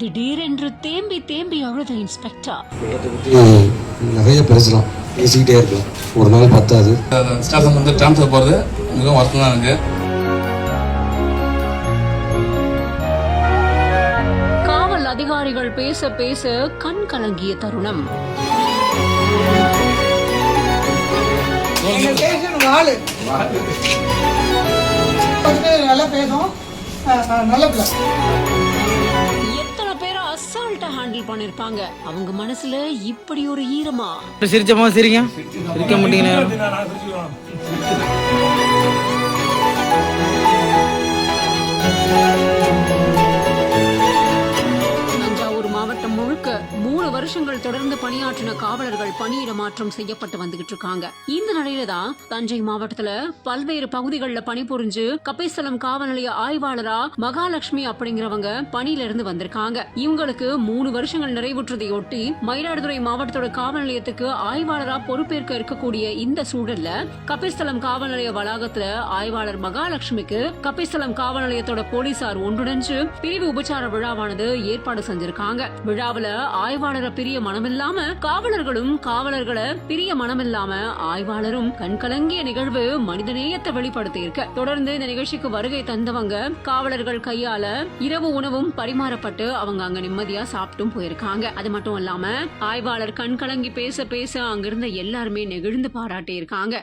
திடீரென்று தேம்பி தேம்பி அழுத இன்ஸ்பெக்டர். நிறைய பேசலாம், பேசிக்கிட்டே இருக்கலாம், ஒரு நாள் பத்தாது. ஸ்டாஃப் வந்து டிரான்ஸ்ஃபர் போகிறது மிகவும் வருத்தம் தான் எனக்கு. காவல் அதிகாரிகள் பேச பேச கண் கலங்கிய தருணம். எத்தனை பேரை அசால்ட்டா ஹேண்டில் பண்ணிருப்பாங்க. அவங்க மனசுல இப்படி ஒரு ஈரமா? சிரிச்சமா சிரிங்க, சிரிக்க மாட்டீங்க. மாவட்டம் முழுக்க 3 வருஷங்கள் தொடர்ந்து பணியாற்றின காவலர்கள் பணியிட மாற்றம் செய்யப்பட்டு வந்துகிட்டு இருக்காங்க. இந்த நிலையில தான் தஞ்சை மாவட்டத்துல பல்வேறு பகுதிகளில் பணிபுரிஞ்சு கப்பேஸ்தலம் காவல் நிலைய ஆய்வாளரா மகாலட்சுமி அப்படிங்கிறவங்க பணியில இருந்து வந்திருக்காங்க. இவங்களுக்கு 3 வருஷங்கள் நிறைவுற்றதையொட்டி மயிலாடுதுறை மாவட்டத்தோட காவல் நிலையத்துக்கு ஆய்வாளரா பொறுப்பேற்க இருக்கக்கூடிய இந்த சூழல்ல கப்பேஸ்தலம் காவல் நிலைய வளாகத்துல ஆய்வாளர் மகாலட்சுமிக்கு கப்பேஸ்தலம் காவல் நிலையத்தோட போலீசார் ஒன்றிணைஞ்சு பிரிவு உபச்சார விழாவானது ஏற்பாடு செஞ்சிருக்காங்க. விழாவுல ஆய்வாளரை பிரிய மனமில்லாம காவலர்களும் காவலர்களை பிரிய மனமில்லாம ஆய்வாளரும் கண்கலங்கிய நிகழ்வு மனிதநேயத்தை வெளிப்படுத்தி இருக்க. தொடர்ந்து இந்த நிகழ்ச்சிக்கு வருகை தந்தவங்க காவலர்கள் கையால இரவு உணவும் பரிமாறப்பட்டு அவங்க அங்க நிம்மதியா சாப்பிட்டும் போயிருக்காங்க. அது மட்டும் இல்லாம ஆய்வாளர் கண்கலங்கி பேச பேச அங்கிருந்த எல்லாருமே நெகிழ்ந்து பாராட்டி இருக்காங்க.